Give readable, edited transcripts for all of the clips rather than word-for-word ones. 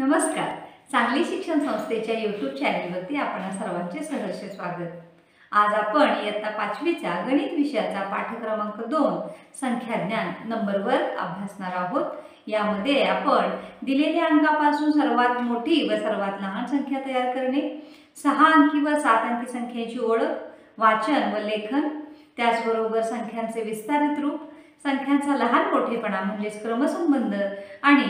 नमस्कार. सांगली शिक्षण संस्थेच्या YouTube चॅनलवरती आपण सर्वांचे सहर्ष स्वागत. आज आपण इयत्ता 5वीचा गणित विषयाचा पाठ क्रमांक 2 संख्याज्ञान नंबर वर्ग अभ्यासणार आहोत. यामध्ये आपण दिलेल्या अंकापासून सर्वात मोठी व सर्वात लहान संख्या तयार करणे, 6 अंकी व 7 अंकी संख्येची ओळख, वाचन व लेखन, त्याचबरोबर संख्यांचे विस्तारित रूप, संख्यांचा लहान मोठेपणा म्हणजे क्रमसंबंध आणि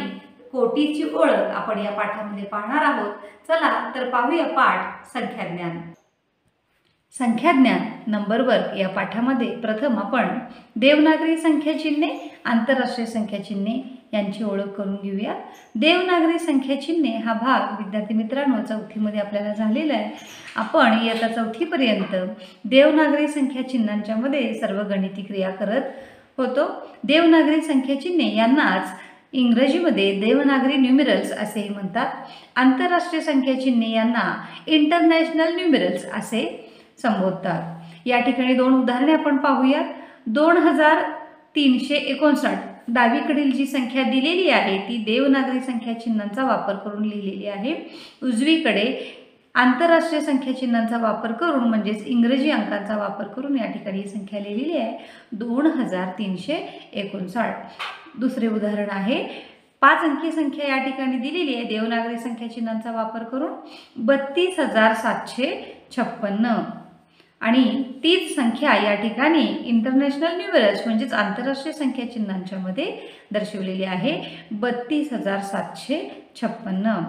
कोटीची ओळख आपण या पाठामध्ये पाहणार आहोत. चला तर पाहूया पाठ संख्याज्ञान. संख्याज्ञान नंबर वर्ग या पाठामध्ये प्रथम आपण देवनागरी संख्या चिन्हे, आंतरराष्ट्रीय संख्या चिन्हे यांची ओळख करून घेऊया. देवनागरी संख्या चिन्हे हा भाग विद्यार्थी मित्रांनो चौथीमध्ये आपल्याला झालेला आहे. आपण इयत्ता 4थी पर्यंत देवनागरी संख्या चिन्हांच्या मध्ये सर्व गणिती क्रिया करत होतो. देवनागरी संख्या चिन्हे यांनाच इंग्रजीमध्ये देवनागरी न्यूमरल्स असेही म्हणतात. आंतरराष्ट्रीय संख्या चिन्हे यांना इंटरनॅशनल न्यूमरल्स असे संबोधतात. या ठिकाणी दोन उदाहरणे आपण पाहूया. 2359 डावीकडील जी संख्या दिलेली आहे ती देवनागरी संख्या चिन्हांचा वापर करून लिहिलेली आहे. उजवीकडे आंतरराष्ट्रीय संख्या चिन्हांचा वापर करून म्हणजेच इंग्रजी अंकांचा वापर करून या ठिकाणी ही संख्या लिहिलेली आहे 2359. दुसरे उदाहरण आहे 5 अंकी संख्या या ठिकाणी दिलेली आहे देवनागरी संख्या चिन्हांचा वापर करून 32756 आणि तीच संख्या या ठिकाणी इंटरनॅशनल न्यूमरल्स म्हणजेच आंतरराष्ट्रीय संख्या चिन्हांच्या मध्ये दर्शवलेली आहे 32756.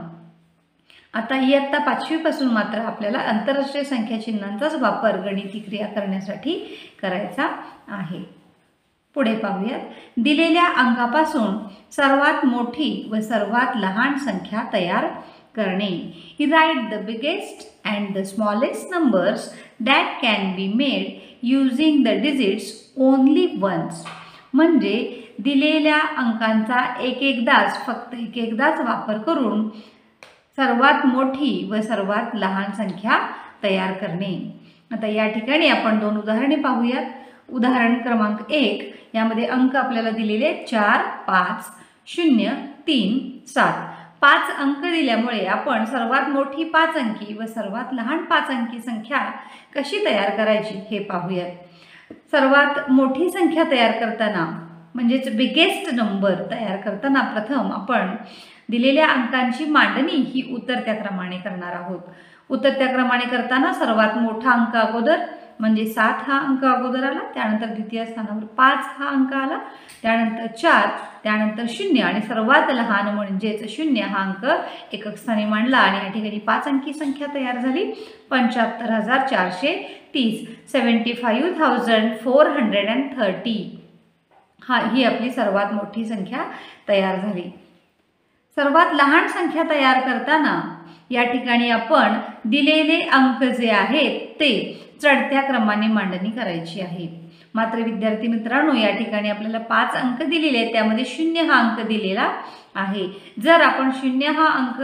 आता इयत्ता 5वी पासून मात्र आपल्याला आंतरराष्ट्रीय संख्या चिन्हांचाच वापर गणिती क्रिया करण्यासाठी करायचा आहे. पुढे पाहूयात. दिलेल्या अंकापासून सर्वात मोठी व सर्वात लहान संख्या तयार करणे. Write the biggest and the smallest numbers that can be made using the digits only once. म्हणजे दिलेल्या अंकांचा फक्त एकदाच वापर करून सर्वात मोठी व सर्वात लहान संख्या तयार करणे. आता या ठिकाणी आपण दोन उदाहरणे पाहूयात. उदाहरण क्रमांक 1 यामध्ये अंक आपल्याला दिलेले 4 5 0 3 7. 5 अंक दिल्यामुळे आपण सर्वात मोठी 5 अंकी व सर्वात लहान 5 अंकी संख्या कशी तयार करायची हे पाहूयात. सर्वात मोठी संख्या तयार करताना म्हणजेच बिगेस्ट नंबर तयार करताना प्रथम आपण दिलेल्या अंकांची मांडणी ही उतरत्या क्रमाने करणार आहोत. उतरत्या क्रमाने करताना सर्वात मोठा अंक अगोदर म्हणजे 7 हा अंक अगोदर आला, त्यानंतर द्वितीय स्थानावर 5 हा अंक आला, त्यानंतर 4, त्यानंतर 0 आणि सर्वात लहान म्हणजेच 0 हा अंक एकक स्थानी मांडला आणि या ठिकाणी 5 अंकी संख्या तयार झाली 75430 75,430. ही आपली सर्वात मोठी संख्या तयार झाली. सर्वात लहान संख्या तयार करताना या ठिकाणी आपण दिलेले अंक जे आहेत ते चढत्या क्रमाने मांडणी करायची आहे. मात्र विद्यार्थी मित्रांनो या ठिकाणी आपल्याला 5 अंक दिलेले आहेत, त्यामध्ये 0 हा अंक दिलेला आहे. जर आपण 0 हा अंक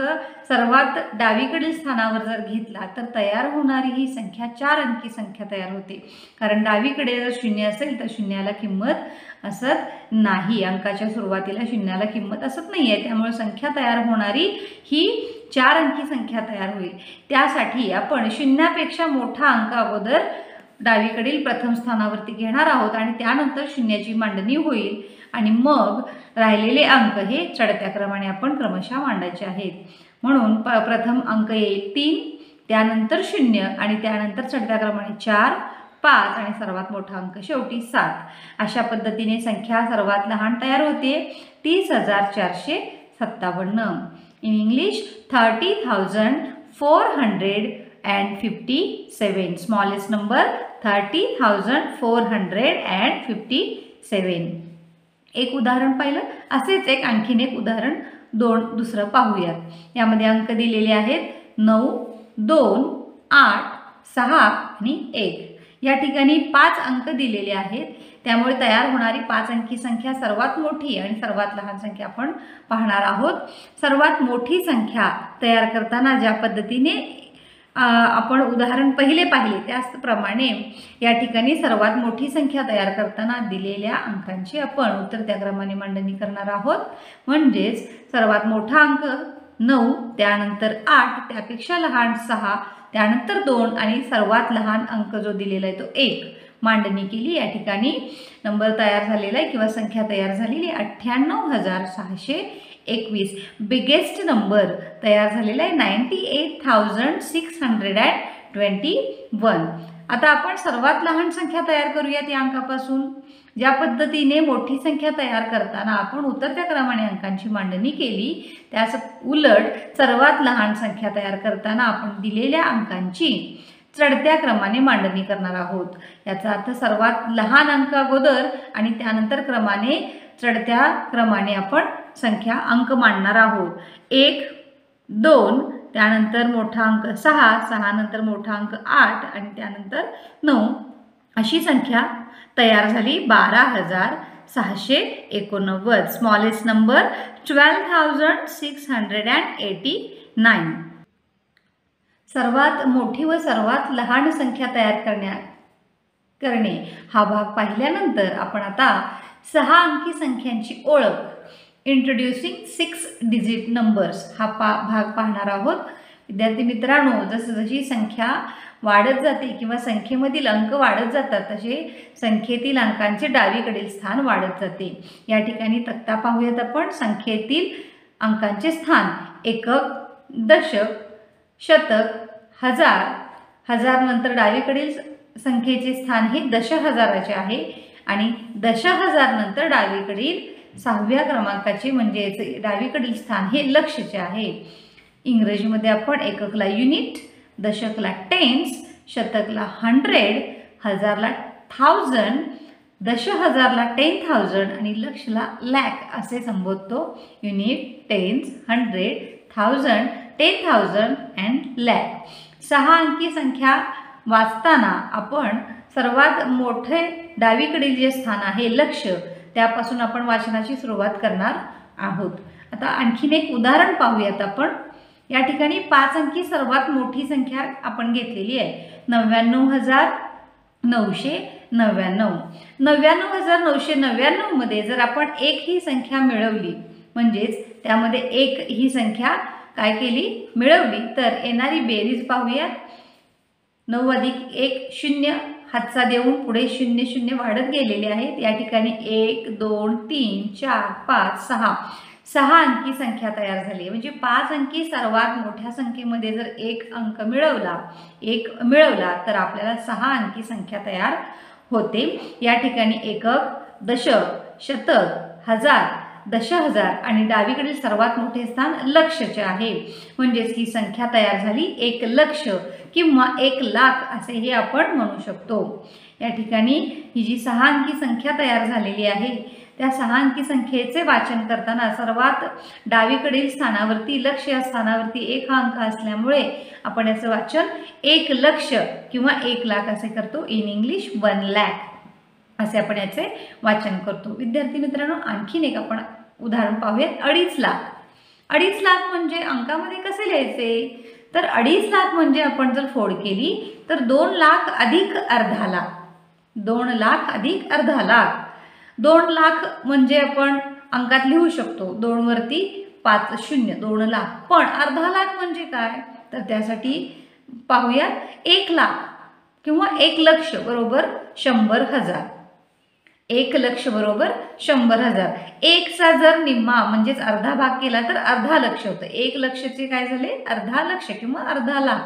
सर्वात डावीकडील स्थानावर जर घेतला तर तयार होणारी ही संख्या 4 अंकी संख्या तयार होते. कारण डावीकडे जर 0 असेल तर शून्याला किंमत असत नाही. अंकाच्या सुरुवातीला शून्याला किंमत असत नाही आहे, त्यामुळे संख्या तयार होणारी ही 4 अंकी संख्या तयार होईल. त्यासाठी आपण शून्यापेक्षा मोठा अंक अगोदर डावीकडील प्रथम स्थानावरती घेणार आहोत आणि त्यानंतर शून्याची मांडणी होईल आणि मग राहिलेले अंक हे चढत्या क्रमाने आपण क्रमशः मांडायचे आहेत. म्हणून प्रथम अंक येईल 3, त्यानंतर 0 आणि त्यानंतर चढत्या क्रमाने 4 5 आणि सर्वात मोठा अंक शेवटी 7. अशा पद्धतीने संख्या सर्वात लहान तयार होते 30,457. In English 30,457. Smallest number 30,457. एक उदाहरण पाहिलं. असेच आणखीन एक उदाहरण दुसरं पाहूयात. यामध्ये अंक दिलेले आहेत 9 2 8 6 आणि 1. या ठिकाणी 5 अंक दिलेले आहेत, त्यामुळे तयार होणारी 5 अंकी संख्या सर्वात मोठी आणि सर्वात लहान संख्या आपण पाहणार आहोत. सर्वात मोठी संख्या तयार करताना ज्या पद्धतीने आपण उदाहरण पाहिले त्याचप्रमाणे या ठिकाणी सर्वात मोठी संख्या तयार करताना दिलेल्या अंकांची आपण उतरत्या क्रमाने मांडणी करणार आहोत. म्हणजेच सर्वात मोठा अंक 9, त्यानंतर 8, त्यापेक्षा लहान 6, त्यानंतर 2 आणि सर्वात लहान अंक जो दिलेला आहे तो 1 मांडणी केली. या ठिकाणी नंबर तयार झालेला आहे किंवा संख्या तयार झालेली आहे 98,621. बिगेस्ट नंबर तयार झालेला आहे 98,621. आता आपण सर्वात लहान संख्या तयार करूयात या अंकापासून. ज्या पद्धतीने मोठी संख्या तयार करताना आपण उतरत्या क्रमाने अंकांची मांडणी केली, त्याच उलट सर्वात लहान संख्या तयार करताना आपण दिलेल्या अंकांची चढत्या क्रमाने मांडणी करणार आहोत. याचा अर्थ सर्वात लहान अंक अगोदर आणि त्यानंतर क्रमाने चढत्या क्रमाने आपण संख्या अंक मांडणार आहोत. 1, 2, त्यानंतर मोठा अंक 6, 6 नंतर मोठा अंक 8 आणि त्यानंतर 9 अशी संख्या तयार झाली 12,689. Smallest number 12,689. सर्वात मोठी व सर्वात लहान संख्या तयार करणे हा भाग पाहिल्यानंतर आपण आता 6 अंकी संख्यांची ओळख इंट्रोड्युसिंग 6 डिजिट नंबर्स हा भाग पाहणार आहोत. विद्यार्थी मित्रांनो, जसजशी संख्या वाढत जाते किंवा संख्येमधील अंक वाढत जातात तसे संख्येतील अंकांचे डावीकडील स्थान वाढत जाते. या ठिकाणी तक्ता पाहूयात आपण. संख्येतील अंकांचे स्थान एकक, दशक, शतक, हजार. हजार नंतर डावीकडील संख्येचे स्थान हे दशहजाराचे आहे आणि दशहजार नंतर डावीकडील 6व्या क्रमांकाचे म्हणजे डावीकडील स्थान हे लक्षचे आहे. इंग्रजीमध्ये आपण एककला युनिट, दशकला टेन्स, शतकला 100, हजारला 1000, दशहजारला 10,000 आणि लक्षला लॅक असे संबोधतो. Unit, tens, 100, 1000, 10,000 and lakh. 6 अंकी संख्या वाचताना आपण सर्वात मोठे डावीकडील जे स्थान आहे लक्ष, त्यापासून आपण वाचनाची सुरुवात करणार आहोत. आता आणखीन एक उदाहरण पाहूयात आपण. या ठिकाणी 5 अंकी सर्वात मोठी संख्या आपण घेतलेली आहे 99,999. 99,999 मध्ये जर आपण 1 ही संख्या मिळवली, म्हणजेच त्यामध्ये 1 ही संख्या काय केली, मिळवली, तर येणारी बेरीज पाहूयात. 9 अधिक 1 0, हातचा देऊन पुढे 0 0 वाढत गेलेले आहेत. या ठिकाणी 1 2 3 4 5 6 6 अंकी संख्या तयार झाली. म्हणजे 5 अंकी सर्वात मोठ्या संख्येमध्ये जर 1 अंक मिळवला तर आपल्याला 6 अंकी संख्या तयार होते. या ठिकाणी एकक, दशक, शतक, हजार, दशहजार आणि डावीकडील सर्वात मोठे स्थान लक्षचे आहे. म्हणजेच ही संख्या तयार झाली 1 लक्ष किंवा 1 लाख असेही आपण म्हणू शकतो. या ठिकाणी ही जी 6 अंकी संख्या तयार झालेली आहे त्या 6 अंकी संख्येचे वाचन करताना सर्वात डावीकडील स्थानावरती लक्ष या स्थानावरती 1 हा अंक असल्यामुळे आपण याचं वाचन 1 लक्ष किंवा 1 लाख असे करतो. इन इंग्लिश 1 lakh असे आपण याचे वाचन करतो. विद्यार्थी मित्रांनो, आणखीन एक आपण उदाहरण पाहूयात. 2.5 लाख. 2.5 लाख म्हणजे अंकामध्ये कसे लिहायचे, तर 2.5 लाख म्हणजे आपण जर फोड केली तर 2 लाख अधिक अर्धा लाख. 2 लाख अधिक अर्धा लाख. 2 लाख म्हणजे आपण अंकात लिहू शकतो 2 वरती 5 0, 2 लाख. पण अर्धा लाख म्हणजे काय, तर त्यासाठी पाहूयात 1 लाख किंवा 1 लक्ष बरोबर 100,000. 1 लक्ष बरोबर 100,000. 1 चा जर निम्मा म्हणजेच अर्धा भाग केला तर अर्धा लक्ष होतं. 1 लक्षचे काय झाले, अर्धा लक्ष किंवा अर्धा लाख.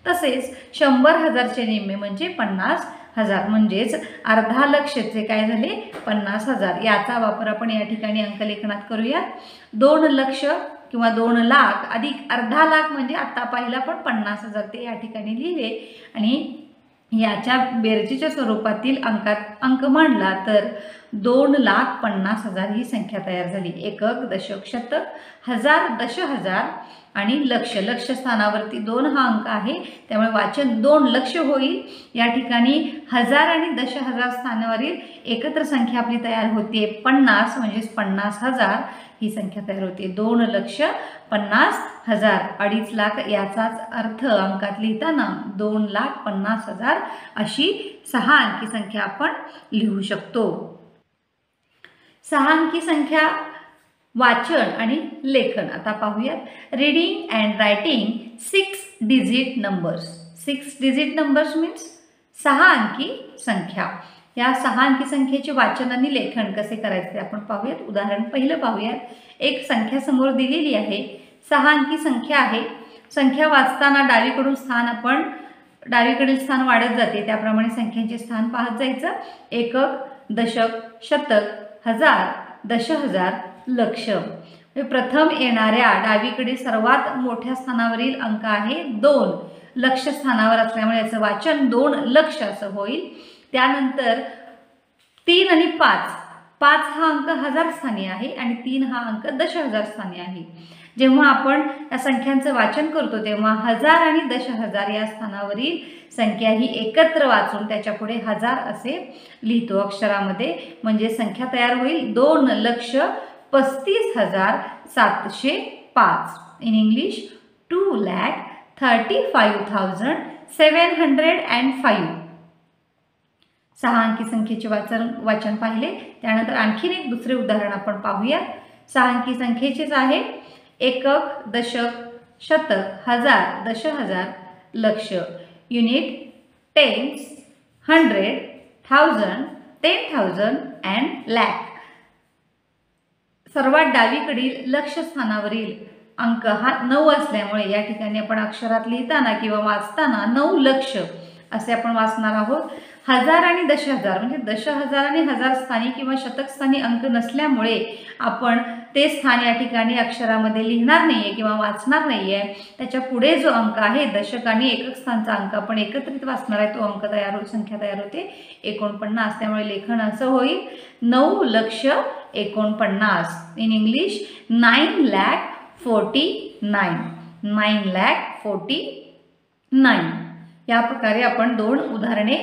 तसेच 100,000चे निम्मे म्हणजे 50,000 म्हणजेच अर्धा लक्षचे काय झाले 50,000. याचा वापर आपण या ठिकाणी अंकलेखनात करूयात. 2 लक्ष किंवा 2 लाख अधिक अर्धा लाख म्हणजे आता पाहिला पण 50,000 ते या ठिकाणी लिहिले आणि याच्या बेरजेच्या स्वरूपातील अंक मांडला तर 2,50,000 ही संख्या तयार झाली. एकक, दशक, शतक, हजार, दशहजार आणि लक्ष. लक्ष स्थानावरती 2 हा अंक आहे त्यामुळे वाचन 2 लक्ष होईल. या ठिकाणी हजार आणि दशहजार स्थानावरील एकत्र संख्या आपली तयार होते 50 म्हणजेच 50,000 ही संख्या तयार होते. 2,50,000. 2.5 लाख याचाच अर्थ अंकात लिहिताना 2,50,000 अशी 6 अंकी संख्या आपण लिहू शकतो. 6 अंकी संख्या वाचन आणि लेखन. आता पाहूयात. Reading and writing 6 digit numbers. 6 digit numbers means 6 अंकी संख्या. या 6 अंकी संख्येचे वाचन आणि लेखन कसे करायचे ते आपण पाहूयात. उदाहरण पहिलं पाहूयात. एक संख्या समोर दिलेली आहे. 6 अंकी संख्या आहे. संख्या वाचताना डावीकडील स्थान वाढत जाते, त्याप्रमाणे संख्यांचे स्थान पाहत जायचं. एकक, दशक, शतक, हजार, दशहजार, लक्ष. प्रथम येणाऱ्या डावीकडील सर्वात मोठ्या स्थानावरील अंक आहे 2. लक्ष स्थानावर असल्यामुळे याचं वाचन 2 लक्ष असं होईल. त्यानंतर 3 आणि 5. 5 हा अंक हजार स्थानी आहे आणि 3 हा अंक दशहजार स्थानी आहे. जेव्हा आपण या संख्यांचं वाचन करतो तेव्हा हजार आणि दशहजार या स्थानावरील संख्या ही एकत्र वाचून त्याच्या पुढे हजार असे लिहितो अक्षरामध्ये. म्हणजे संख्या तयार होईल 2,35,705. In English 2,35,705. 6 अंकी संख्येचे वाचन पाहिले. त्यानंतर आणखीन एक दुसरे उदाहरण आपण पाहूया. 6 अंकी संख्येचेच आहे. एकक, दशक, शतक, हजार, दशहजार, लक्ष. Unit, tens, 100, 1000, 10,000 and lakh. सर्वात डावीकडील लक्ष स्थानावरील अंक हा 9 असल्यामुळे या ठिकाणी आपण अक्षरात लिहिताना किंवा वाचताना 9 लक्ष असे आपण वाचणार आहोत. हजार आणि दशहजार म्हणजे दशहजार आणि हजार स्थानी किंवा शतक स्थानी अंक नसल्यामुळे आपण ते स्थान या ठिकाणी अक्षरामध्ये लिहिणार नाहीये किंवा वाचणार नाहीये. त्याच्या पुढे जो अंक आहे दशक आणि एकक स्थानचा अंक आपण एकत्रित वाचणार आहे. तो अंक संख्या तयार होते 49. त्यामुळे लेखन असं होईल 9,49,00,000. In English 9,49,00,000. 9,49,00,000. या प्रकारे आपण 2 उदाहरणे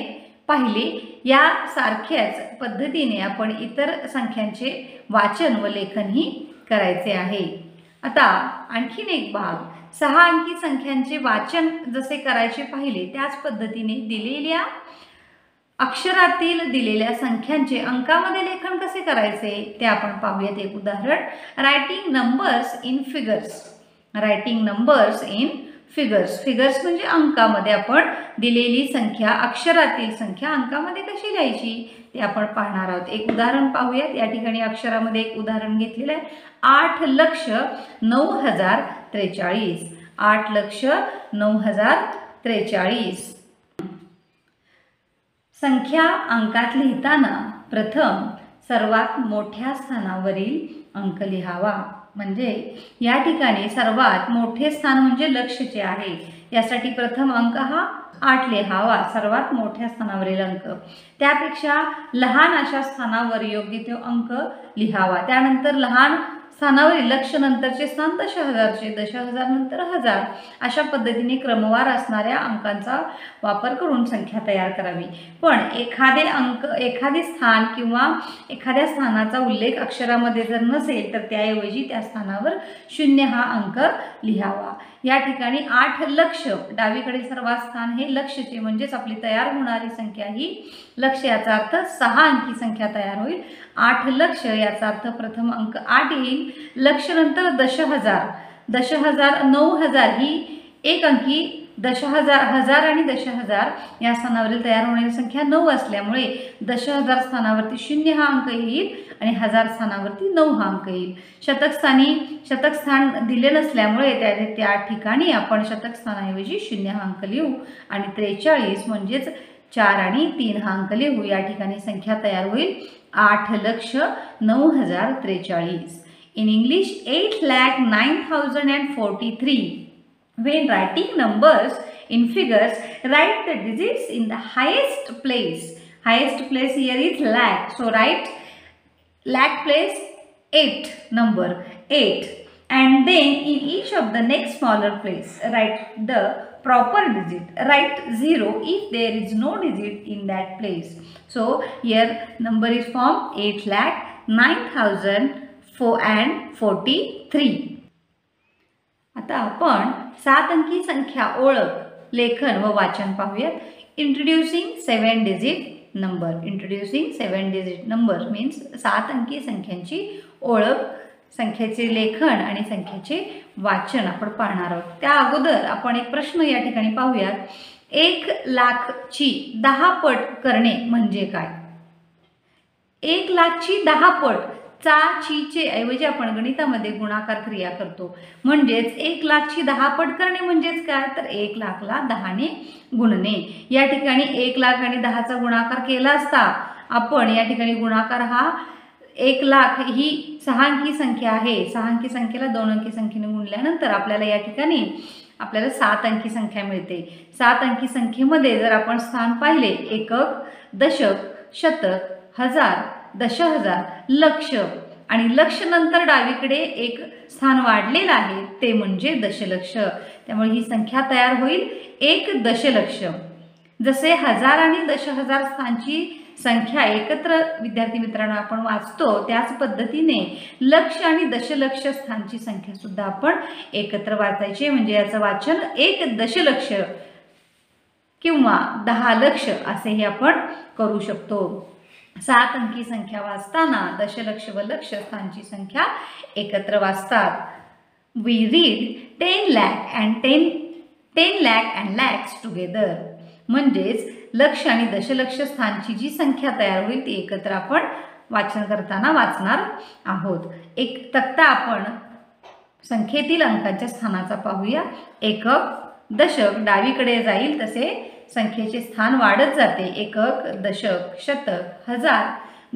पाहिली. या सारख्याच पद्धतीने आपण इतर संख्यांचे वाचन व लेखनही करायचे आहे. आता आणखीन एक भाग. 6 अंकी संख्यांचे वाचन जसे करायचे पाहिले त्याच पद्धतीने दिलेल्या अक्षरातील दिलेल्या संख्यांचे अंकामध्ये लेखन कसे करायचे ते आपण पाहूयात. एक उदाहरण. Writing numbers in figures. Writing numbers in figures. Figures म्हणजे अंकामध्ये आपण दिलेली संख्या अक्षरातील संख्या अंकामध्ये कशी लिहायची ते आपण पाहणार आहोत. एक उदाहरण पाहूयात. या ठिकाणी अक्षरामध्ये एक उदाहरण घेतलेलं आहे. 8,09,043. 8,09,043. संख्या अंकात लिहिताना प्रथम सर्वात मोठ्या स्थानावरील अंक लिहावा. म्हणजे या ठिकाणी सर्वात मोठे स्थान म्हणजे लक्षचे आहे. यासाठी प्रथम अंक हा 8 लिहावा. सर्वात मोठ्या स्थानावरील अंक. त्यापेक्षा लहान अशा स्थानावर योग्य तो अंक लिहावा. त्यानंतर लहान स्थानावरील लक्ष नंतरचे स्थान दशहजारचे. दशहजार नंतर हजार. अशा पद्धतीने क्रमवार असणाऱ्या अंकांचा वापर करून संख्या तयार करावी. पण एखादे स्थान किंवा एखाद्या स्थानाचा उल्लेख अक्षरामध्ये जर नसेल तर त्याऐवजी त्या स्थानावर 0 हा अंक लिहावा. या ठिकाणी 8 लक्ष. डावीकडे सर्वात स्थान हे लक्षचे म्हणजेच आपली तयार होणारी संख्या ही लक्ष. याचा अर्थ 6 अंकी संख्या तयार होईल. 8 लक्ष याचा अर्थ प्रथम अंक 8 येईल. लक्ष नंतर दशहजार. दशहजार 9,000 ही एक अंकी दशहजार. हजार आणि दशहजार या स्थानावरील तयार होणारी संख्या 9 असल्यामुळे दशहजार स्थानावरती 0 हा अंक येईल आणि हजार स्थानावरती 9 हा अंक येईल. शतक स्थान दिले नसल्यामुळे त्या ठिकाणी आपण शतक स्थानाऐवजी 0 हा अंक लिहू आणि 43 म्हणजेच 4 आणि 3 हा अंक लिहू. या ठिकाणी संख्या तयार होईल 8,09,043. In English 8,09,043. When writing numbers in figures, write the digits in the highest place. Highest place here is lakh. So write lakh place 8 number 8. And then in each of the next smaller place, write the proper digit. Write 0 if there is no digit in that place. So here number is formed 8,09,043. आता आपण 7 अंकी संख्या ओळख, लेखन व वाचन पाहूयात. Introducing 7 digit number. Introducing 7 digit number means 7 अंकी संख्यांची ओळख. संख्येचे लेखन आणि संख्येचे वाचन आपण पाहणार आहोत. त्या अगोदर आपण एक प्रश्न या ठिकाणी पाहूयात. 1,00,000ची 10 पट करणे म्हणजे काय? 1,00,000ची 10 पट, चा ची ऐवजी आपण गणितामध्ये गुणाकार क्रिया करतो. म्हणजेच 1,00,000ची 10 पट करणे म्हणजेच काय? तर 1,00,000ला 10ने गुणणे. या ठिकाणी 1,00,000 आणि 10चा गुणाकार केला असता आपण या ठिकाणी गुणाकार हा 1,00,000 ही 6 अंकी संख्या आहे. 6 अंकी संख्येला 2 अंकी संख्येने गुणल्यानंतर आपल्याला या ठिकाणी 7 अंकी संख्या मिळते. 7 अंकी संख्येमध्ये जर आपण स्थान पाहिले एकक, दशक, शतक, हजार, दशहजार, लक्ष आणि लक्ष नंतर डावीकडे एक स्थान वाढलेलं आहे ते म्हणजे दशलक्ष. त्यामुळे ही संख्या तयार होईल 1 दशलक्ष. जसे हजार आणि दशहजार स्थानची संख्या एकत्र विद्यार्थी मित्रांनो आपण वाचतो त्याच पद्धतीने लक्ष आणि दशलक्ष स्थानची संख्या सुद्धा आपण एकत्र वाचायची. म्हणजे याचं वाचन 1 दशलक्ष किंवा 10 लक्ष असेही आपण करू शकतो. 7 अंकी संख्या वाचताना दशलक्ष व लक्ष स्थानची संख्या एकत्र वाचतात. We read 10 lakh and lakhs together. म्हणजेच लक्ष आणि दशलक्ष स्थानची जी संख्या तयार होईल ती एकत्र आपण वाचन करताना वाचणार आहोत. एक तक्ता आपण संख्येतील अंकांच्या स्थानाचा पाहूया. एकक, दशक डावीकडे जाईल तसे संख्येचे स्थान वाढत जाते. एकक, दशक, शतक, हजार,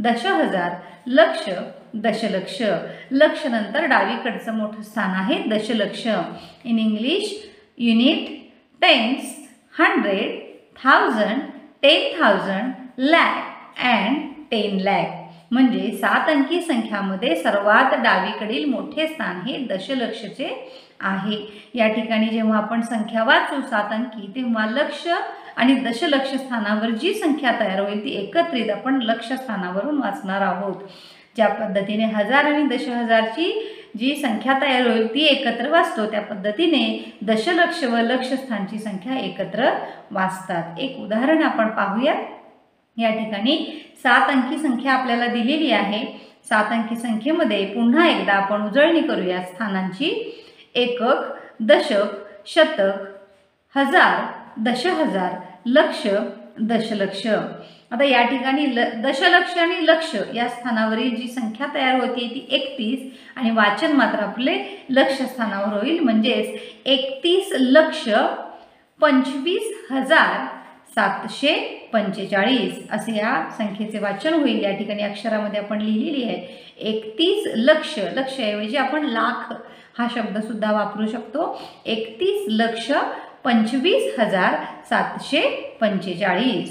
दशहजार, लक्ष, दशलक्ष. लक्ष नंतर डावीकडचं मोठं स्थान आहे दशलक्ष. In English unit, tens, 100, 1000, 10,000, lakh and 10 lakh. म्हणजे 7 अंकी संख्यामध्ये सर्वात डावीकडील मोठे स्थान हे दशलक्षचे आहे. या ठिकाणी जेव्हा आपण संख्या वाचू 7 अंकी तेव्हा लक्ष आणि दशलक्ष स्थानावर जी संख्या तयार होईल ती एकत्रित आपण लक्ष स्थानावरून वाचणार आहोत. ज्या पद्धतीने हजार आणि दशहजारची जी संख्या तयार होईल ती एकत्र वाचतो त्या पद्धतीने दशलक्ष व लक्ष स्थानची संख्या एकत्र वाचतात. एक उदाहरण आपण पाहूया. या ठिकाणी 7 अंकी संख्या आपल्याला दिलेली आहे. 7 अंकी संख्येमध्ये पुन्हा एकदा आपण उजळणी करूया स्थानांची. एकक, दशक, शतक, हजार, दशहजार, लक्ष, दशलक्ष. आता या ठिकाणी दशलक्ष आणि लक्ष या स्थानावरील जी संख्या तयार होती ती 31 आणि वाचन मात्र आपले लक्ष स्थानावर होईल. म्हणजेच 31,25,745 असे या संख्येचे वाचन होईल. या ठिकाणी अक्षरामध्ये आपण लिहिलेली आहे 31 लक्ष. लक्ष ऐवजी आपण लाख हा शब्द सुद्धा वापरू शकतो. 31,25,745.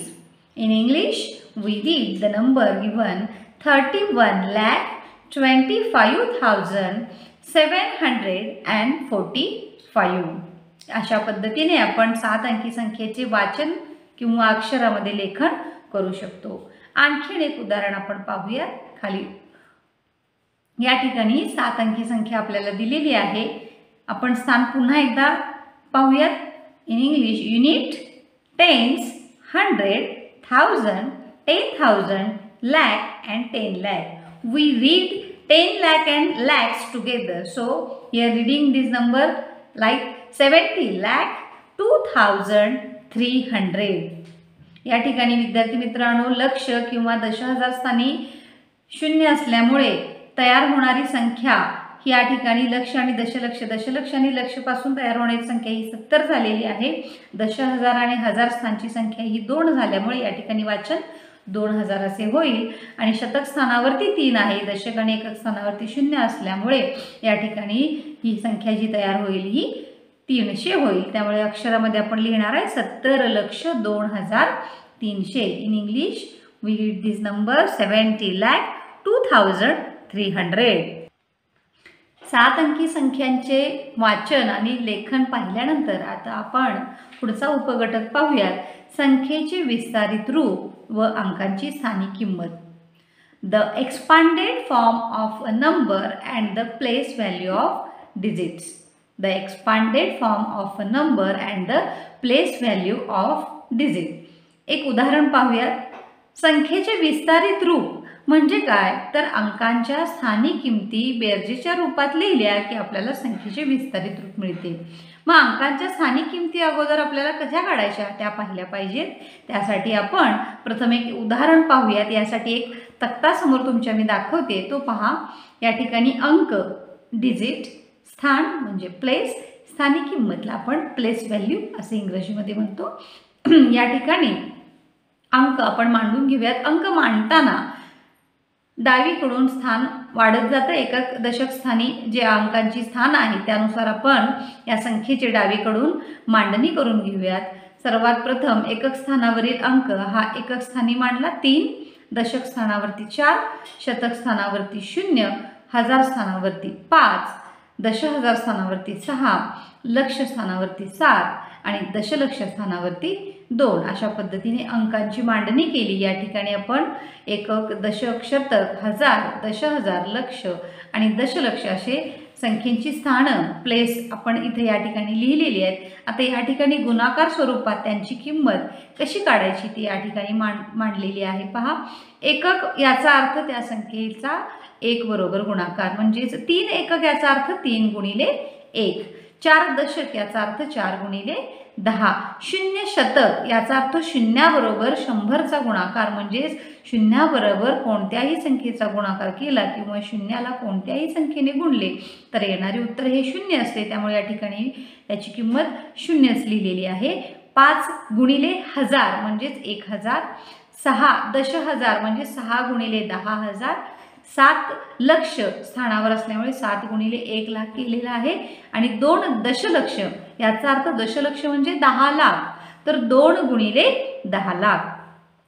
In English, we read the number given 31,25,745. अशा पद्धतीने आपण 7 अंकी संख्येचे वाचन किंवा अक्षरामध्ये लेखन करू शकतो. आणखीन एक उदाहरण आपण पाहूया. खाली या ठिकाणी 7 अंकी संख्या आपल्याला दिलेली आहे. आपण स्थान पुन्हा एकदा पाहूयात. In English unit, tens, 100, 1000, 10,000, lakh and 10 lakh. We read 10 lakh and lakhs together. So here reading this number like 70 lakh 2,300. या ठिकाणी विद्यार्थी मित्रांनो लक्ष किंवा दशहजार स्थानी 0 असल्यामुळे तयार होणारी संख्या ही या ठिकाणी लक्ष आणि दशलक्ष, दशलक्ष आणि लक्ष पासून तयार होणारी संख्या ही 70 झालेली आहे. दशहजार आणि हजार स्थानची संख्या ही 2 झाल्यामुळे या ठिकाणी वाचन 2000 असे होईल. आणि शतक स्थानावरती 3 आहे. दशक आणि एकक स्थानावरती 0 असल्यामुळे या ठिकाणी ही संख्या जी तयार होईल ही 300 होईल. त्यामुळे अक्षरामध्ये आपण लिहिणार आहे 70,02,300. In English we read this number 70,02,300. 7 अंकी संख्यांचे वाचन आणि लेखन पाहिल्यानंतर आता आपण पुढचा उपघटक पाहूयात. संख्येचे विस्तारित रूप व अंकांची स्थानिक किंमत. The expanded form of a number and the place value of digits. The expanded form of a number and the place value of digit. एक उदाहरण पाहूयात. संख्येचे विस्तारित रूप म्हणजे काय तर अंकांच्या स्थानिक किमती बेरजेच्या रूपात लिहिल्या की आपल्याला संख्येचे विस्तारित रूप मिळते. मग अंकांच्या स्थानिक किमती अगोदर आपल्याला कशा काढायच्या त्या पाहिल्या पाहिजेत. त्यासाठी आपण प्रथम एक उदाहरण पाहूयात. यासाठी एक तक्ता समोर तुमच्या मी दाखवते, तो पहा. या ठिकाणी अंक, डिजिट, स्थान म्हणजे प्लेस, स्थानिक किंमतला आपण प्लेस व्हॅल्यू असे इंग्रजीमध्ये म्हणतो. या ठिकाणी अंक आपण मांडून घेऊयात. अंक मांडताना डावीकडून स्थान वाढत जातं. एकक दशक स्थानी जे अंकांची स्थान आहे त्यानुसार आपण या संख्येचे डावीकडून मांडणी करून घेऊयात. सर्वात प्रथम एकक स्थानावरील अंक हा एकक स्थानी मांडला 3, दशक स्थानावरती 4, शतक स्थानावरती 0, हजार स्थानावरती 5, दशहजार स्थानावरती 6, लक्ष स्थानावरती 7 आणि दशलक्ष स्थानावरती 2 अशा पद्धतीने अंकांची मांडणी केली. या ठिकाणी आपण एकक, दशक, शतक, हजार, दशहजार, लक्ष आणि दशलक्ष असे संख्येची स्थानं प्लेस आपण इथे या ठिकाणी लिहिलेली आहेत. आता या ठिकाणी गुणाकार स्वरूपात त्यांची किंमत कशी काढायची ती या ठिकाणी मांडलेली आहे. पहा, एकक याचा अर्थ त्या संख्येचा 1 बरोबर गुणाकार, म्हणजेच 3 एकक याचा अर्थ 3 गुणिले 1, 4 दशक याचा अर्थ 4 गुणिले 10, 0 शतक याचा अर्थ 0 बरोबर 100चा गुणाकार, म्हणजेच 0 बरोबर कोणत्याही संख्येचा गुणाकार केला किंवा 0ला कोणत्याही संख्येने गुणले तर येणारे उत्तर हे 0 असते. त्यामुळे या ठिकाणी त्याची किंमत 0च लिहिलेली आहे. 5 गुणिले 1000 म्हणजेच 1000, 6 दशहजार म्हणजे 6 गुणिले 10,000, 7 लक्ष स्थानावर असल्यामुळे 7 गुणिले 1 लाख केलेला आहे आणि 2 दशलक्ष याचा अर्थ दशलक्ष म्हणजे 10 लाख, तर 2 गुणिले 10 लाख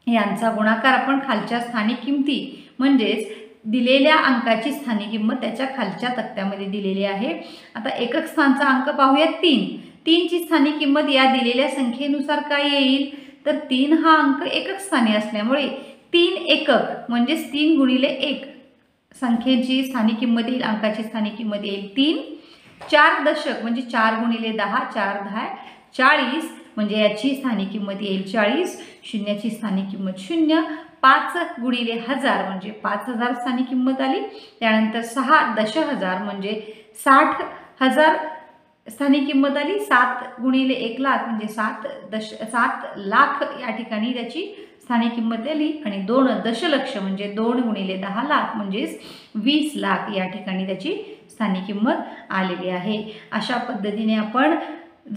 यांचा गुणाकार आपण खालच्या स्थानिक किमती म्हणजेच दिलेल्या अंकाची स्थानिक किंमत त्याच्या खालच्या तक्त्यामध्ये दिलेली आहे. आता एकक स्थानचा अंक पाहूया 3. 3 ची स्थानिक किंमत या दिलेल्या संख्येनुसार काय येईल तर 3 हा अंक एकक स्थानी असल्यामुळे 3 एकक म्हणजेच 3 गुणिले 1 संख्येची स्थानिक किंमत येईल, अंकाची स्थानिक किंमत येईल 3. 4 दशक म्हणजे 4 गुणिले 10, 4 10 40 म्हणजे याची स्थानिक किंमत येईल 40, शून्याची स्थानिक किंमत 0. 5 गुणिले 1000 म्हणजे 5000 स्थानिक किंमत आली. त्यानंतर 6 दशहजार म्हणजे 60,000 स्थानिक किंमत आली. 7 गुणिले 1 लाख म्हणजे 7 लाख या ठिकाणी त्याची स्थानिक किंमत आली आणि 2 दशलक्ष म्हणजे 2 गुणिले 10 लाख म्हणजेच 20 लाख या ठिकाणी त्याची स्थानिक किंमत आलेली आहे. अशा पद्धतीने आपण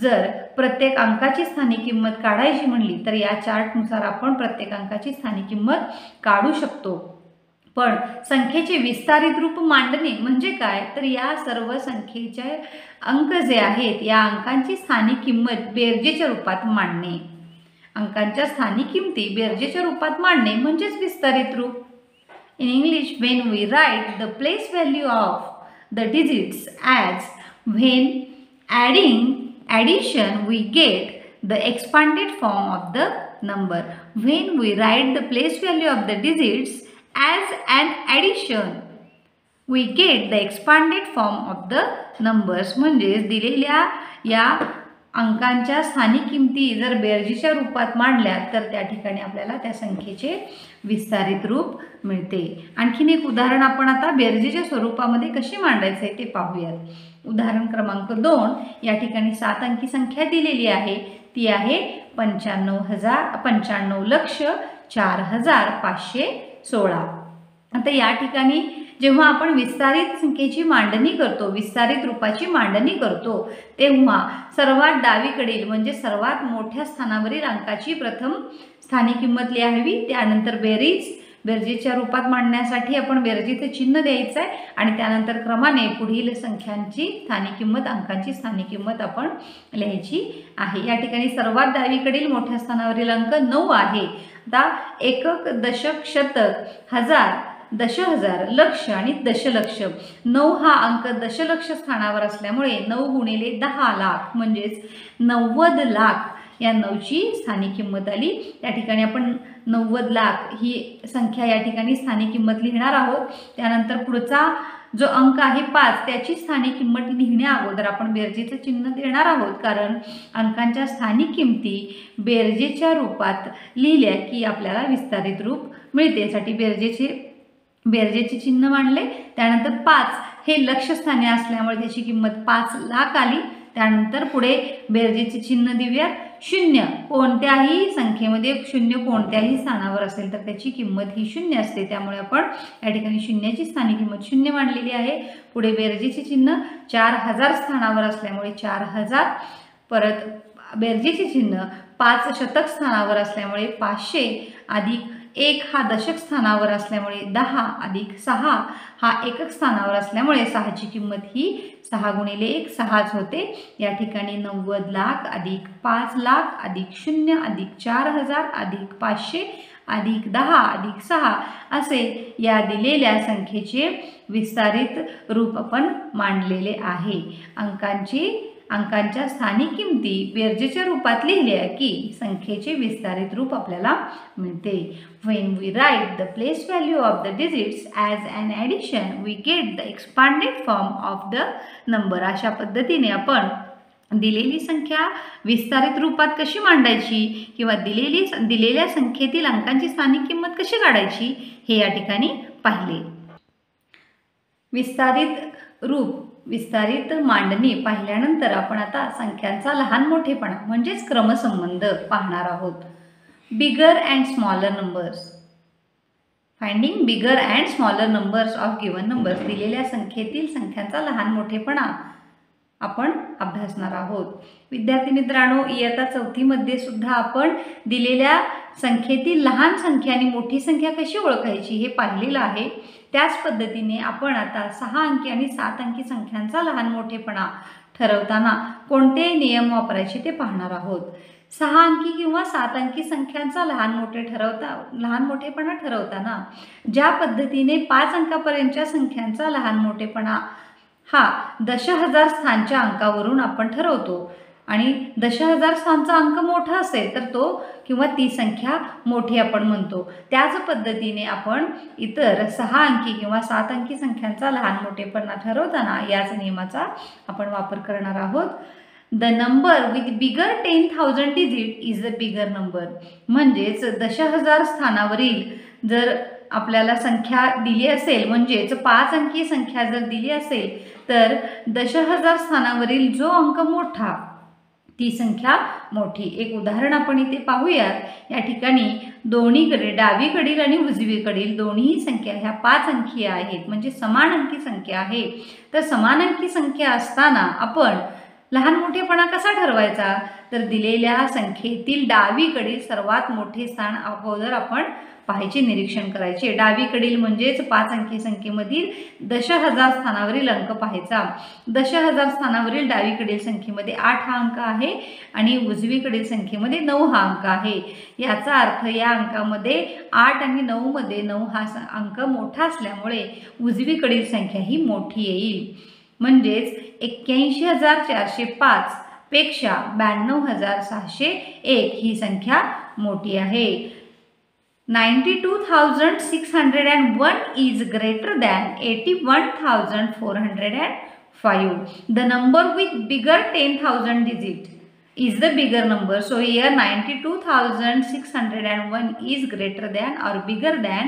जर प्रत्येक अंकाची स्थानिक किंमत काढायची म्हणली तर या चार्टनुसार आपण प्रत्येक अंकाची स्थानिक किंमत काढू शकतो. पण संख्येचे विस्तारित रूप मांडणे म्हणजे काय तर या सर्व संख्येचे अंक जे आहेत या अंकांची स्थानिक किंमत बेरजेच्या रूपात मांडणे. अंकांच्या स्थानिक किमती बेरजेच्या रूपात मांडणे म्हणजेच विस्तारित रूप. In English, when we write the place value of the digits as when addition we get the expanded form of the number. When we write the place value of the digits as an addition we get the expanded form of the numbers. म्हणजे दिलेल्या या अंकांच्या स्थानिक किमती जर बेरजेच्या रूपात मांडल्या तर त्या ठिकाणी आपल्याला त्या संख्येचे विस्तारित रूप मिळते. आणखीन एक उदाहरण आपण आता बेरजेच्या स्वरूपामध्ये कसे मांडायचे ते पाहूयात. उदाहरण क्रमांक 2 या ठिकाणी 7 अंकी संख्या दिलेली आहे. ती आहे 95,45,4,516. आता या ठिकाणी जेव्हा आपण विस्तारित संख्येची मांडणी करतो, विस्तारित रूपाची मांडणी करतो तेव्हा सर्वात डावीकडील म्हणजे सर्वात मोठ्या स्थानावरील अंकाची प्रथम स्थानिक किंमत लिहावी. त्यानंतर बेरजेच्या रूपात मांडण्यासाठी आपण बेरजेचे चिन्ह द्यायचं आहे आणि त्यानंतर क्रमाने पुढील संख्यांची स्थानिक किंमत अंकांची स्थानिक किंमत आपण लिहायची आहे. या ठिकाणी सर्वात डावीकडील मोठ्या स्थानावरील अंक 9 आहे. आता एकक, दशक, शतक, हजार, दशहजार, लक्ष आणि दशलक्ष. 9 हा अंक दशलक्ष स्थानावर असल्यामुळे 9 गुणिले 10 लाख म्हणजेच 90 लाख या 9ची स्थानिक किंमत आली. त्या ठिकाणी आपण 90 लाख ही संख्या या ठिकाणी स्थानिक किंमत लिहिणार आहोत. त्यानंतर पुढचा जो अंक आहे 5 त्याची स्थानिक किंमत लिहिण्या अगोदर आपण बेरजेचे चिन्ह देणार आहोत, कारण अंकांच्या स्थानिक किमती बेरजेच्या रूपात लिहिल्या की आपल्याला विस्तारित रूप मिळते. यासाठी बेरजेचे बेरजेचे चिन्ह मांडले. त्यानंतर 5 हे लक्षस्थानी असल्यामुळे त्याची किंमत 5 लाख आली. त्यानंतर पुढे बेरजेचे चिन्ह देऊयात. 0 कोणत्याही संख्येमध्ये 0 कोणत्याही स्थानावर असेल तर त्याची किंमत ही 0 असते, त्यामुळे आपण या ठिकाणी शून्याची स्थानिक किंमत 0 मांडलेली आहे. पुढे बेरजेचे चिन्ह 4000 स्थानावर असल्यामुळे 4000. परत बेरजेचे चिन्ह 5 शतक स्थानावर असल्यामुळे 500 अधिक 1 हा दशक स्थानावर असल्यामुळे 10 अधिक 6 हा एकक स्थानावर असल्यामुळे 6ची किंमत ही 6 गुणिले 1 6च होते. या ठिकाणी 90 लाख अधिक 5 लाख अधिक 0 अधिक 4000 अधिक 500 अधिक 10 अधिक 6 असे या दिलेल्या संख्येचे विस्तारित रूप आपण मांडलेले आहे. अंकांच्या स्थानिक किमती बेरजेच्या रूपात लिहिल्या की संख्येचे विस्तारित रूप आपल्याला मिळते. When we write the place value of the digits as an addition, we get the expanded form of the number. अशा पद्धतीने आपण दिलेली संख्या विस्तारित रूपात कशी मांडायची किंवा दिलेल्या संख्येतील अंकांची स्थानिक किंमत कशी काढायची हे या ठिकाणी पाहिले. विस्तारित मांडणी पाहिल्यानंतर आपण आता संख्यांचा लहान मोठेपणा म्हणजेच क्रमसंबंध पाहणार आहोत. बिगर and smaller numbers. Finding bigger and smaller numbers of given numbers. दिलेल्या संख्येतील संख्यांचा लहान मोठेपणा आपण अभ्यासणार आहोत. विद्यार्थी मित्रांनो, इयत्ता 4थी मध्ये सुद्धा आपण दिलेल्या संख्येतील लहान संख्या आणि मोठी संख्या कशी ओळखायची हे पाहिलेलं आहे. त्याच पद्धतीने आपण आता 6 अंकी आणि 7 अंकी संख्यांचा लहान मोठेपणा ठरवताना कोणते नियम वापरायचे ते पाहणार आहोत. 6 अंकी किंवा 7 अंकी संख्यांचा लहान मोठेपणा ठरवताना ज्या पद्धतीने 5 अंकापर्यंतच्या संख्यांचा लहान मोठेपणा हा दशहजार स्थानच्या अंकावरून आपण ठरवतो आणि दशहजार स्थानचा अंक मोठा असेल तर तो किंवा ती संख्या मोठी आपण म्हणतो. त्याच पद्धतीने आपण इतर 6 अंकी किंवा 7 अंकी संख्यांचा लहान मोठेपणा ठरवताना याच नियमाचा आपण वापर करणार आहोत. The number with bigger 10,000 digit is the bigger number. म्हणजेच दशहजार स्थानावरील जर आपल्याला संख्या दिली असेल म्हणजेच 5 अंकी संख्या जर दिली असेल तर दशहजार स्थानावरील जो अंक मोठा ती संख्या मोठी. एक उदाहरण आपण इथे पाहूयात. या ठिकाणी दोन्हीकडे डावीकडील आणि उजवीकडील दोन्ही संख्या ह्या 5 अंकीय आहेत म्हणजे समान अंकी संख्या आहे. तर समान अंकी संख्या असताना आपण लहान मोठेपणा कसा ठरवायचा तर दिलेल्या संख्येतील डावीकडील सर्वात मोठे स्थान अगोदर आपण पाहायचे, निरीक्षण करायचे. डावीकडील म्हणजेच 5 अंकी संख्येमधील दशहजार स्थानावरील अंक पाहायचा. दशहजार स्थानावरील डावीकडील संख्येमध्ये 8 हा अंक आहे आणि उजवीकडील संख्येमध्ये 9 हा अंक आहे. याचा अर्थ या अंकामध्ये 8 आणि 9 मध्ये 9 हा अंक मोठा असल्यामुळे उजवीकडील संख्या ही मोठी येईल. म्हणजेच 81,405 पेक्षा 92,601 ही संख्या मोठी आहे. 92,601 is greater than 81,405. The number with bigger 10,000 digit is the bigger number. So here 92,601 is greater than or bigger than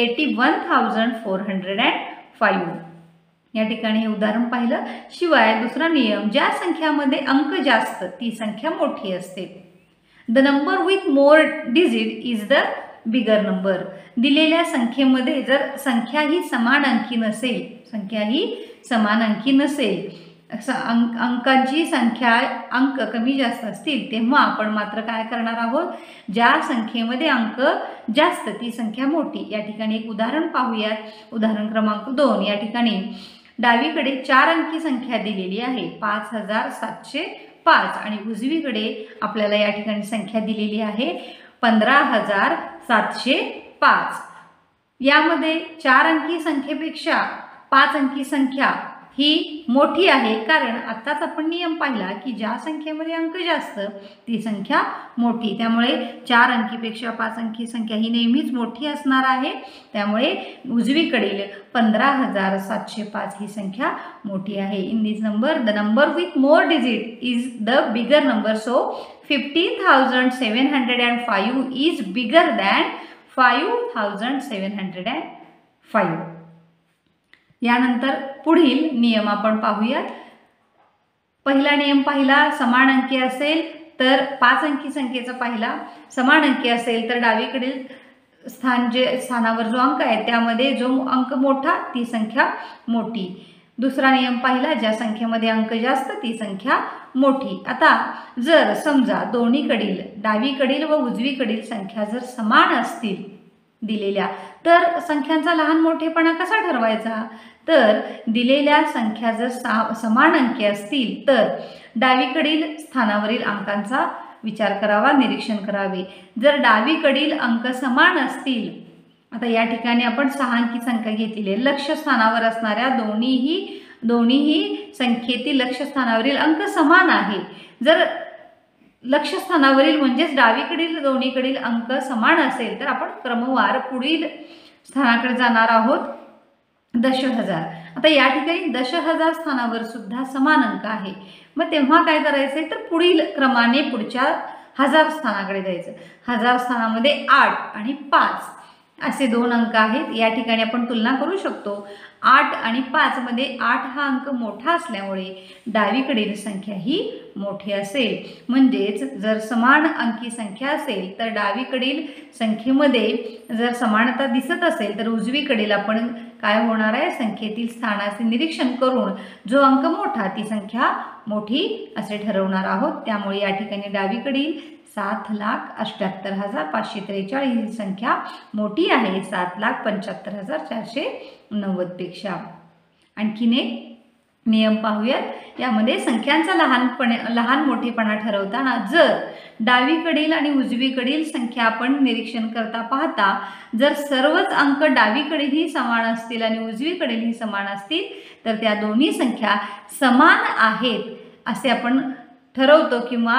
81,405. या ठिकाणी हे उदाहरण पाहिलं. शिवाय दुसरा नियम, ज्या संख्यामध्ये अंक जास्त ती संख्या मोठी असते. The number with more digit is the bigger number. दिलेल्या संख्येमध्ये जर संख्या ही समान अंकी नसेल अंकांची संख्या अंक कमी जास्त असतील तेव्हा आपण मात्र काय करणार आहोत, ज्या संख्येमध्ये अंक जास्त ती संख्या मोठी. या ठिकाणी एक उदाहरण पाहूयात. उदाहरण क्रमांक 2. या ठिकाणी डावीकडे 4 अंकी संख्या दिलेली आहे 5,705 आणि उजवीकडे आपल्याला या ठिकाणी संख्या दिलेली आहे 15,705. यामध्ये 4 अंकी संख्येपेक्षा 5 अंकी संख्या ही मोठी आहे कारण आत्ताच आपण नियम पाहिला की ज्या संख्येमध्ये अंक जास्त ती संख्या मोठी. त्यामुळे 4 अंकीपेक्षा 5 अंकी संख्या ही नेहमीच मोठी असणार आहे. त्यामुळे उजवीकडील 15,705 ही संख्या मोठी आहे. In this number the number with more digit is the bigger number. So 15,705 is bigger than 5,705. 5. यानंतर पुढील नियम आपण पाहूयात. पहिला नियम पाहिला, समान अंकी असेल तर 5 अंकी संख्येचा पाहिला, समान अंकी असेल तर डावीकडील स्थानावर जो अंक आहे त्यामध्ये जो अंक मोठा ती संख्या मोठी. दुसरा नियम पाहिला, ज्या संख्येमध्ये अंक जास्त ती संख्या मोठी. आता जर समजा दोन्हीकडील डावीकडील व उजवीकडील संख्या जर समान असतील दिलेल्या, तर संख्यांचा लहान मोठेपणा कसा ठरवायचा? तर दिलेल्या संख्या जर समान अंकी असतील तर डावीकडील स्थानावरील अंकांचा विचार करावा, निरीक्षण करावे. जर डावीकडील अंक समान असतील, आता या ठिकाणी आपण 6 अंकी संख्या घेतलेली आहे. लक्ष्य स्थानावर असणाऱ्या दोन्हीही संख्येतील लक्ष्य स्थानावरील अंक समान आहे. जर लक्ष्य स्थानावरील म्हणजेच डावीकडील दोन्हीकडील अंक समान असेल तर आपण क्रमवार पुढील स्थानाकडे जाणार आहोत. दशहजार. आता या ठिकाणी दशहजार स्थानावर सुद्धा समान अंक आहे. मग तेव्हा काय करायचंय तर पुढील क्रमाने पुढच्या 1000 स्थानाकडे जायचं. 1000 स्थानामध्ये 8 आणि 5 असे 2 अंक आहेत. या ठिकाणी आपण तुलना करू शकतो. 8 आणि 5 मध्ये 8 हा अंक मोठा असल्यामुळे डावीकडील संख्या ही मोठी असेल. म्हणजेच जर समान अंकी संख्या असेल तर डावीकडील संख्येमध्ये जर समानता दिसत असेल तर उजवीकडील आपण काय होणार आहे, संख्येतील स्थानाचे निरीक्षण करून जो अंक मोठा ती संख्या मोठी असे ठरवणार आहोत. त्यामुळे या ठिकाणी डावीकडील 7,78,543 ही संख्या मोठी आहे 7,75,490 पेक्षा. आणखीन एक नियम पाहूयात. यामध्ये संख्यांचा लहान मोठेपणा ठरवताना जर डावीकडील आणि उजवीकडील संख्या आपण निरीक्षण करता पाहता जर सर्वच अंक डावीकडेही समान असतील आणि उजवीकडेही समान असतील तर त्या दोन्ही संख्या समान आहेत असे आपण ठरवतो किंवा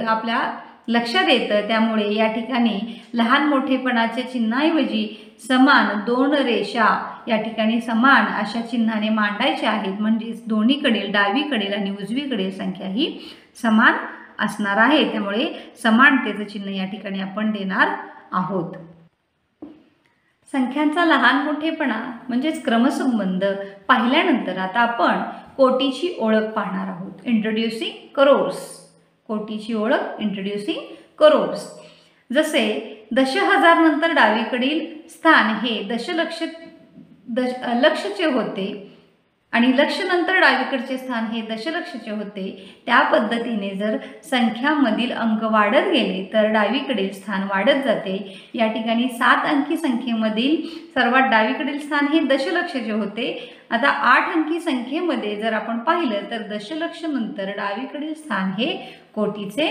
आपल्या लक्षात येतं. त्यामुळे या ठिकाणी लहान मोठेपणाच्या चिन्हाऐवजी समान 2 रेषा या ठिकाणी समान अशा चिन्हाने मांडायच्या आहेत. म्हणजेच दोन्हीकडील डावीकडील आणि उजवीकडील संख्या ही समान असणार आहे. त्यामुळे समानतेचं चिन्ह या ठिकाणी आपण देणार आहोत. संख्यांचा लहान मोठेपणा म्हणजेच क्रमसंबंध पाहिल्यानंतर आता आपण कोटीची ओळख पाहणार आहोत. इंट्रोड्युसिंग करोड्स. कोटीची ओळख इंट्रोड्युसिंग करोड्स. जसे दशहजार नंतर डावीकडील स्थान हे लक्षचे होते आणि लक्ष नंतर डावीकडचे स्थान हे दशलक्षचे होते. त्या पद्धतीने जर संख्यामधील अंक वाढत गेले तर डावीकडील स्थान वाढत जाते. या ठिकाणी 7 अंकी संख्येमधील सर्वात डावीकडील स्थान हे दशलक्षचे होते. आता 8 अंकी संख्येमध्ये जर आपण पाहिलं तर दशलक्ष नंतर डावीकडील स्थान हे कोटीचे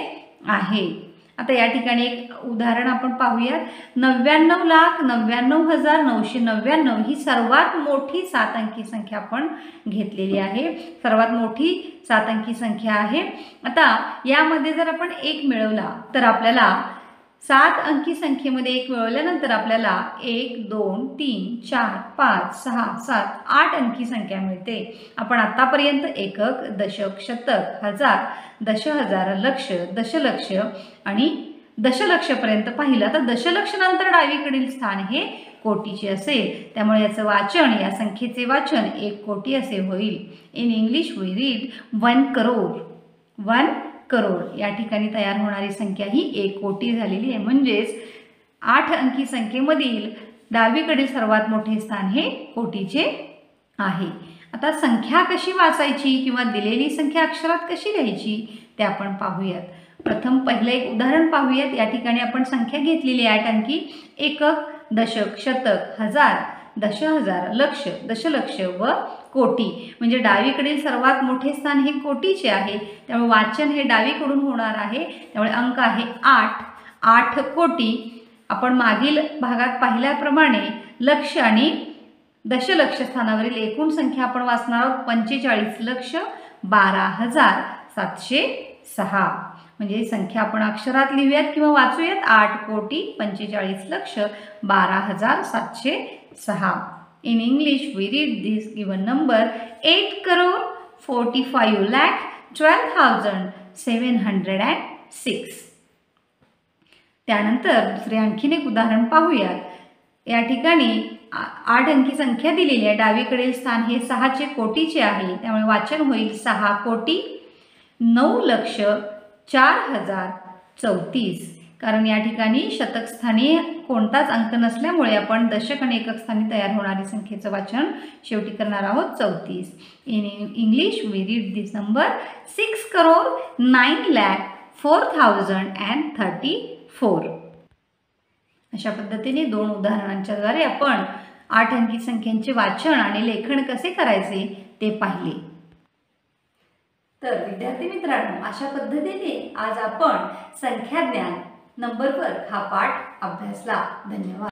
आहे. आता या ठिकाणी एक उदाहरण आपण पाहूयात. 99,99,999 ही सर्वात मोठी 7 अंकी संख्या आपण घेतलेली आहे. सर्वात मोठी 7 अंकी संख्या आहे. आता यामध्ये जर आपण 1 मिळवला तर आपल्याला 7 अंकी संख्येमध्ये 1 मिळवल्यानंतर आपल्याला 1, 2, 3, 4, 5, 6, 7, 8 अंकी संख्या मिळते. आपण आतापर्यंत एकक, दशक, शतक, हजार, दशहजार, लक्ष, दशलक्ष आणि दशलक्षपर्यंत पाहिलं. तर दशलक्ष नंतर डावीकडील स्थान हे कोटीचे असेल. त्यामुळे याचं वाचन, या संख्येचे वाचन 1 कोटी असे होईल. In English we read 1 crore. 1 crore या ठिकाणी तयार होणारी संख्या ही 1 कोटी झालेली आहे. म्हणजेच 8 अंकी संख्येमधील डावीकडील सर्वात मोठे स्थान हे कोटीचे आहे. आता संख्या कशी वाचायची किंवा दिलेली संख्या अक्षरात कशी लिहायची ते आपण पाहूयात. प्रथम पहिलं एक उदाहरण पाहूयात. या ठिकाणी आपण संख्या घेतलेली 8 अंकी. एकक, दशक, शतक, हजार, दशहजार, लक्ष, दशलक्ष व कोटी. म्हणजे डावीकडील सर्वात मोठे स्थान हे कोटीचे आहे. त्यामुळे वाचन हे डावीकडून होणार आहे. त्यामुळे अंक आहे 8. 8 कोटी. आपण मागील भागात पाहिल्याप्रमाणे लक्ष आणि दशलक्ष स्थानावरील एकूण संख्या आपण वाचणार आहोत 45,12,706. म्हणजे संख्या आपण अक्षरात लिहूयात किंवा वाचूयात. 8 कोटी 45,12,706. In English we read this given number 8,45,12,706. त्यानंतर दुसरे आणखीन एक उदाहरण पाहूयात. या ठिकाणी 8 अंकी संख्या दिलेली आहे. डावीकडील स्थान हे 6चे कोटीचे आहे, त्यामुळे वाचन होईल 6 कोटी 9,04,034. कारण या ठिकाणी शतक स्थानी कोणताच अंक नसल्यामुळे आपण दशक आणि एकक स्थानी तयार होणारी संख्येचं वाचन शेवटी करणार आहोत 34. In English we read this number 6,09,04,034. अशा पद्धतीने 2 उदाहरणांच्या द्वारे आपण 8 अंकी संख्यांचे वाचन आणि लेखन कसे करायचे ते पाहिले. तर विद्यार्थी मित्रांनो, अशा पद्धतीने आज आपण संख्याज्ञान नंबर वर्ग हा पाठ अभ्यासला. धन्यवाद.